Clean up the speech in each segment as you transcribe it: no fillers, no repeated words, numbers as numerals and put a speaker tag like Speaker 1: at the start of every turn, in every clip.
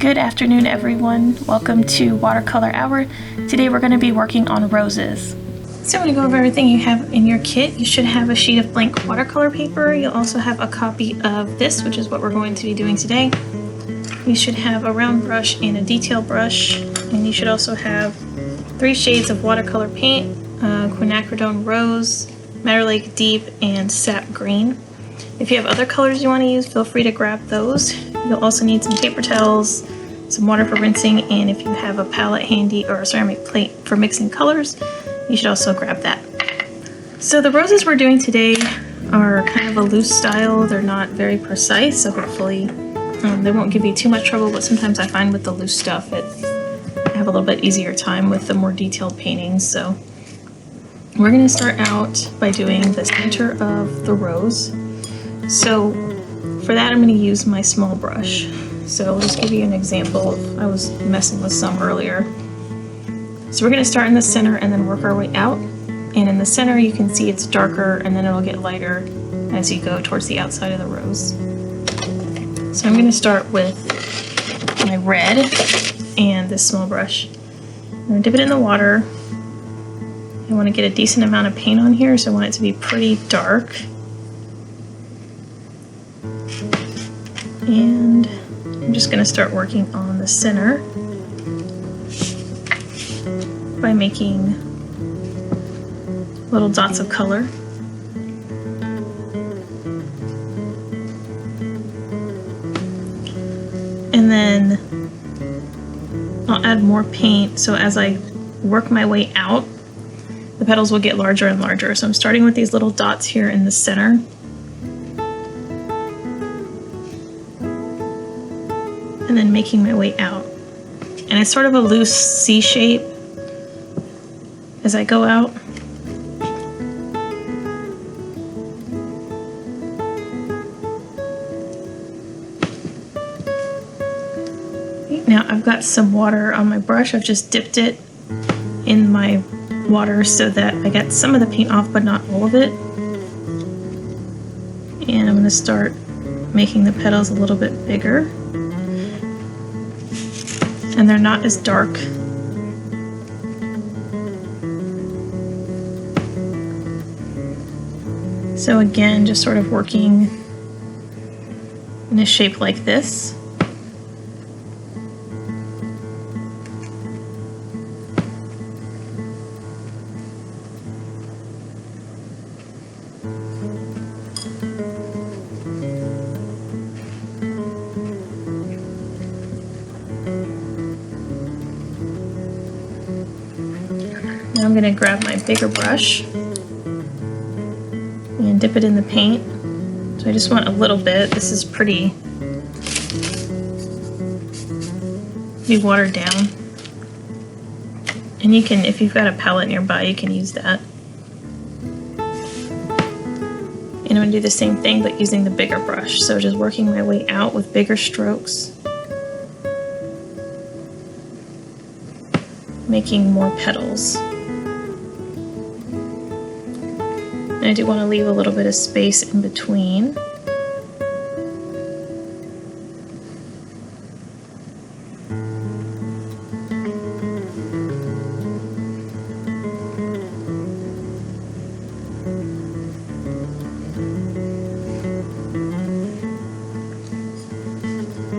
Speaker 1: Good afternoon, everyone. Welcome to Watercolor Hour. Today we're going to be working on roses. So I'm going to go over everything you have in your kit. You should have a sheet of blank watercolor paper. You'll also have a copy of this, which is what we're going to be doing today. You should have a round brush and a detail brush, and you should also have 3 shades of watercolor paint, quinacridone rose, Madder Lake Deep, and sap green. If you have other colors you want to use, feel free to grab those. You'll also need some paper towels, some water for rinsing, and if you have a palette handy or a ceramic plate for mixing colors, you should also grab that. So the roses we're doing today are kind of a loose style. They're not very precise, so hopefully they won't give you too much trouble, but sometimes I find with the loose stuff I have a little bit easier time with the more detailed paintings. So we're going to start out by doing the center of the rose. So for that I'm going to use my small brush. So I'll just give you an example. I was messing with some earlier. So we're going to start in the center and then work our way out. And in the center you can see it's darker and then it'll get lighter as you go towards the outside of the rose. So I'm going to start with my red and this small brush. I'm going to dip it in the water. I want to get a decent amount of paint on here, so I want it to be pretty dark. And I'm just going to start working on the center by making little dots of color. And then I'll add more paint, so as I work my way out, the petals will get larger and larger. So I'm starting with these little dots here in the center. And then making my way out. And it's sort of a loose C shape as I go out. Now I've got some water on my brush. I've just dipped it in my water so that I get some of the paint off but not all of it. And I'm going to start making the petals a little bit bigger. And they're not as dark. So again, just sort of working in a shape like this. Now I'm going to grab my bigger brush and dip it in the paint. So I just want a little bit. This is pretty watered down. And you can, if you've got a palette nearby, you can use that. And I'm going to do the same thing but using the bigger brush. So just working my way out with bigger strokes. Making more petals. And I do want to leave a little bit of space in between.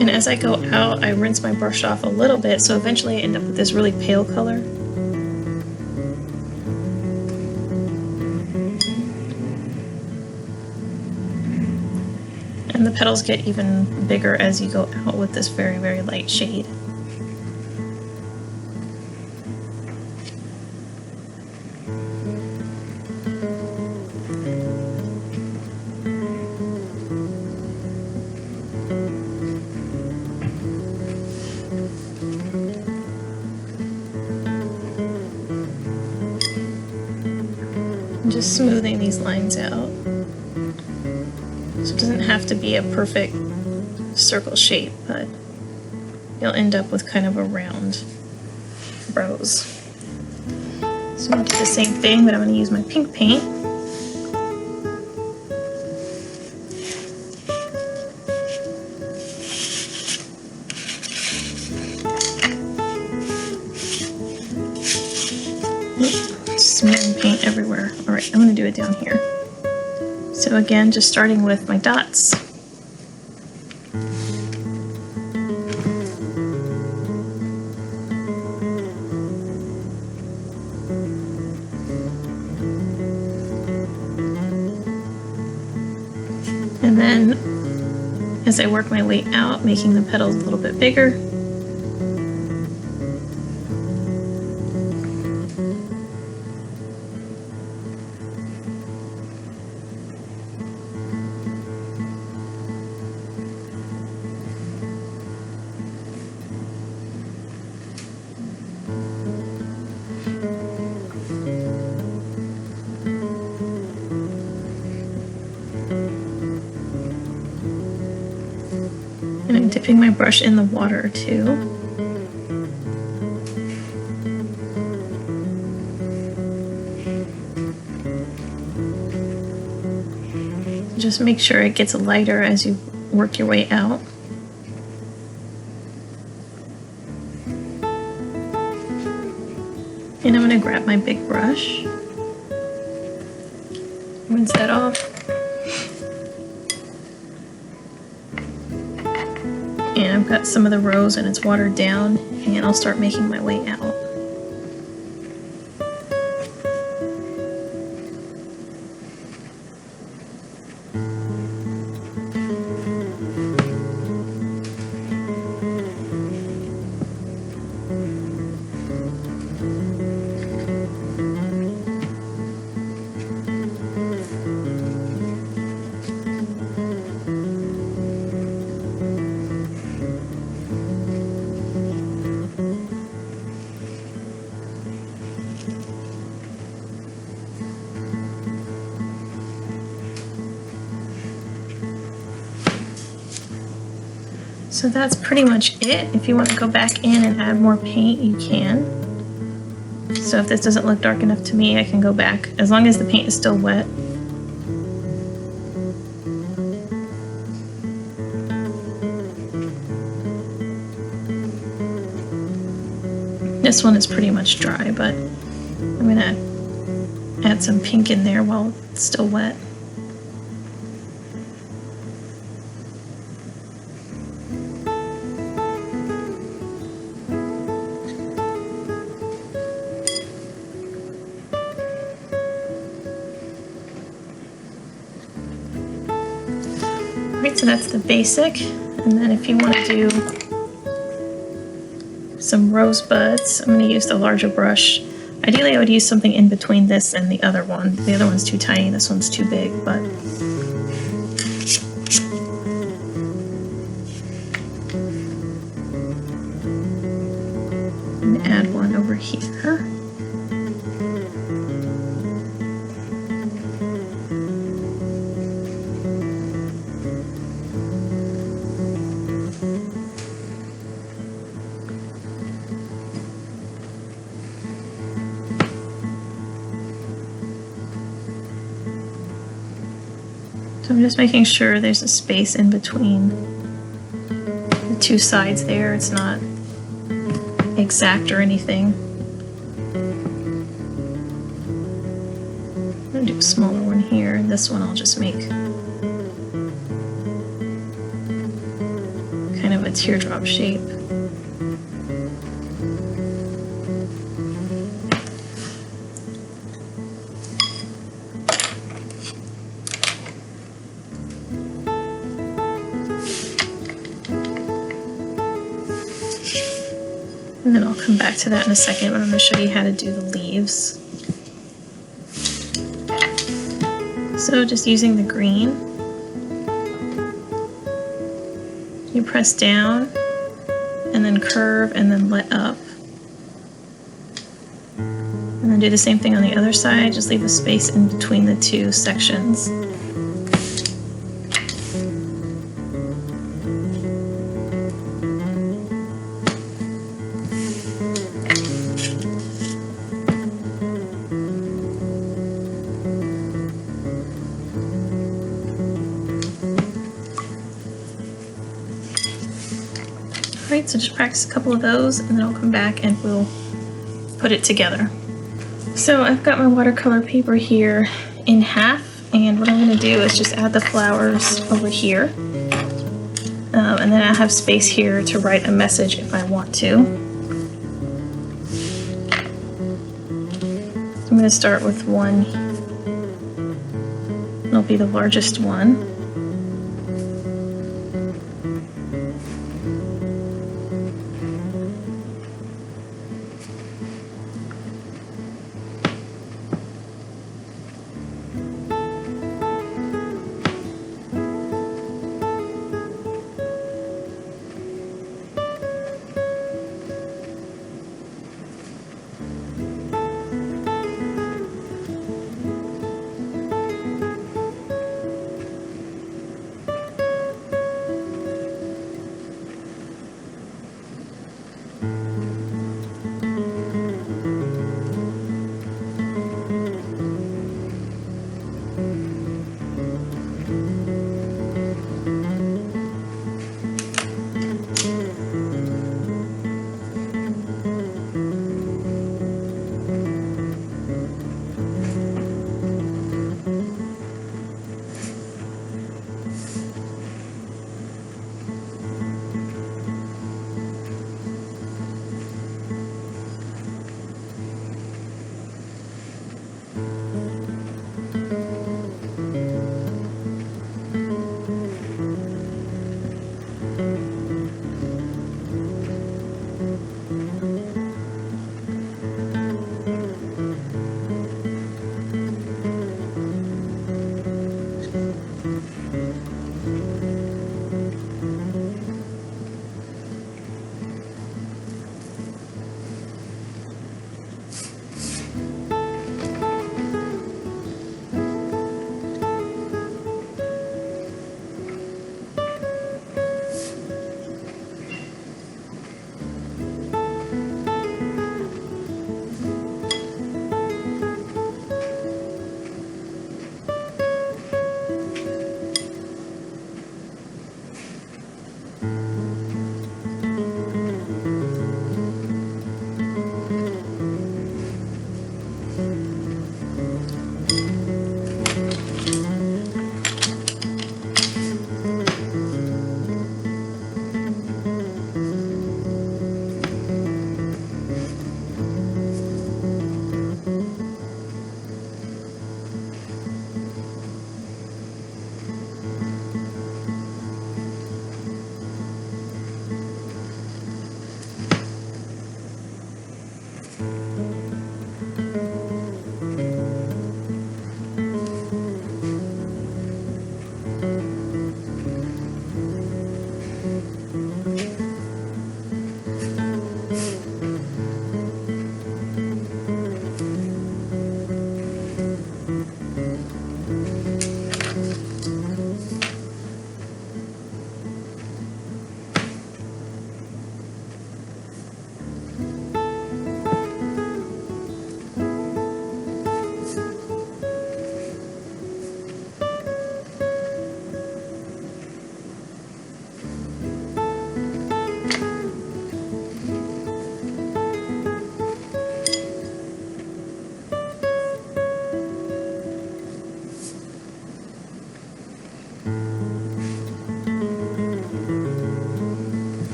Speaker 1: And as I go out, I rinse my brush off a little bit, so eventually I end up with this really pale color. And the petals get even bigger as you go out with this very, very light shade. I'm just smoothing these lines out. So it doesn't have to be a perfect circle shape, but you'll end up with kind of a round rose. So I'm going to do the same thing, but I'm going to use my pink paint. I'm going to do it down here. So again, just starting with my dots. And then as I work my way out, making the petals a little bit bigger. And I'm dipping my brush in the water too. Just make sure it gets lighter as you work your way out. And I'm going to grab my big brush, rinse that off. And I've got some of the rose and it's watered down, and I'll start making my way out. So that's pretty much it. If you want to go back in and add more paint, you can. So if this doesn't look dark enough to me, I can go back, as long as the paint is still wet. This one is pretty much dry, but I'm gonna add some pink in there while it's still wet. Alright, so that's the basic, and then if you want to do some rosebuds, I'm going to use the larger brush. Ideally I would use something in between this and the other one. The other one's too tiny, this one's too big, but I'm going to add one over here. So I'm just making sure there's a space in between the two sides there. It's not exact or anything. I'm going to do a smaller one here, and this one I'll just make kind of a teardrop shape. And then I'll come back to that in a second, but I'm going to show you how to do the leaves. So just using the green, you press down and then curve and then let up. And then do the same thing on the other side, just leave a space in between the two sections. Alright, so just practice a couple of those and then I'll come back and we'll put it together. So I've got my watercolor paper here in half, and what I'm going to do is just add the flowers over here. And then I have space here to write a message if I want to. I'm going to start with one. It'll be the largest one.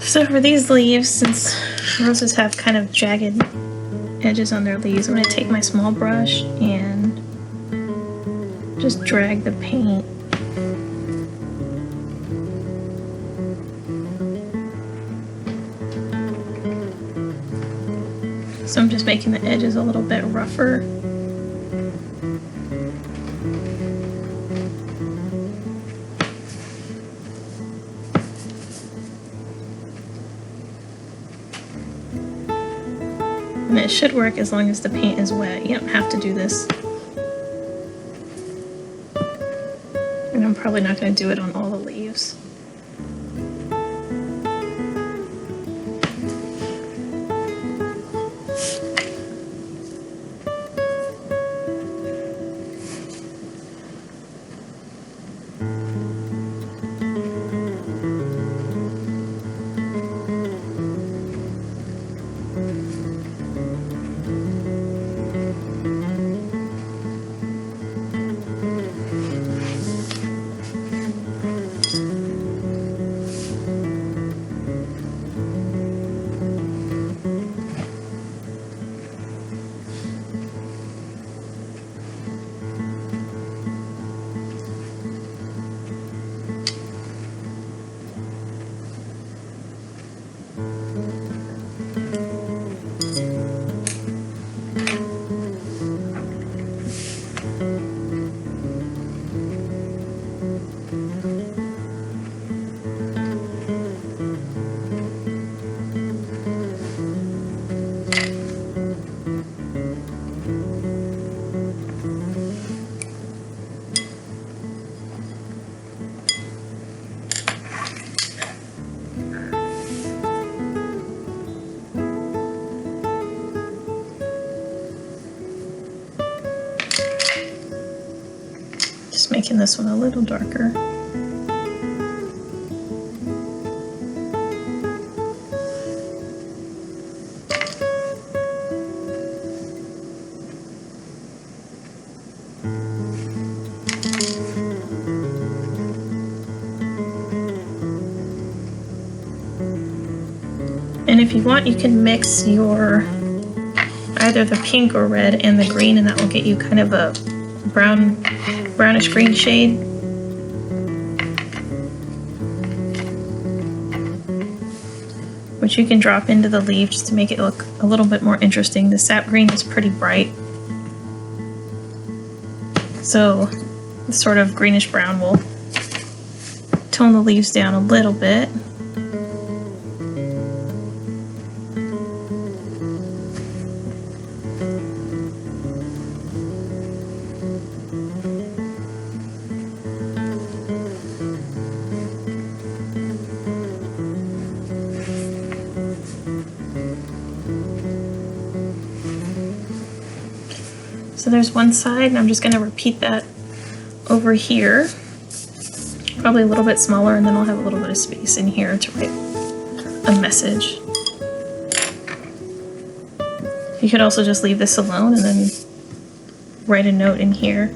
Speaker 1: So for these leaves, since roses have kind of jagged edges on their leaves, I'm going to take my small brush and just drag the paint so I'm just making the edges a little bit rougher. And it should work as long as the paint is wet. You don't have to do this. And I'm probably not going to do it on all the leaves. Just making this one a little darker. And if you want, you can mix your either the pink or red and the green, and that will get you kind of a brownish green shade. Which you can drop into the leaf just to make it look a little bit more interesting. The sap green is pretty bright, so this sort of greenish brown will tone the leaves down a little bit. So there's one side, and I'm just going to repeat that over here. Probably a little bit smaller, and then I'll have a little bit of space in here to write a message. You could also just leave this alone and then write a note in here.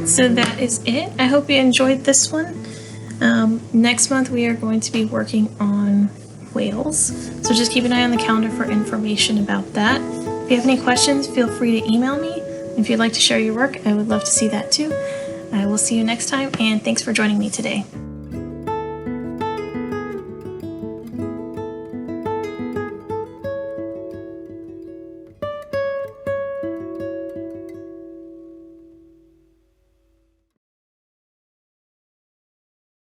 Speaker 1: So that is it. I hope you enjoyed this one. Next month we are going to be working on whales, so just keep an eye on the calendar for information about that. If you have any questions, feel free to email me. If you'd like to share your work, I would love to see that too. I will see you next time, and thanks for joining me today.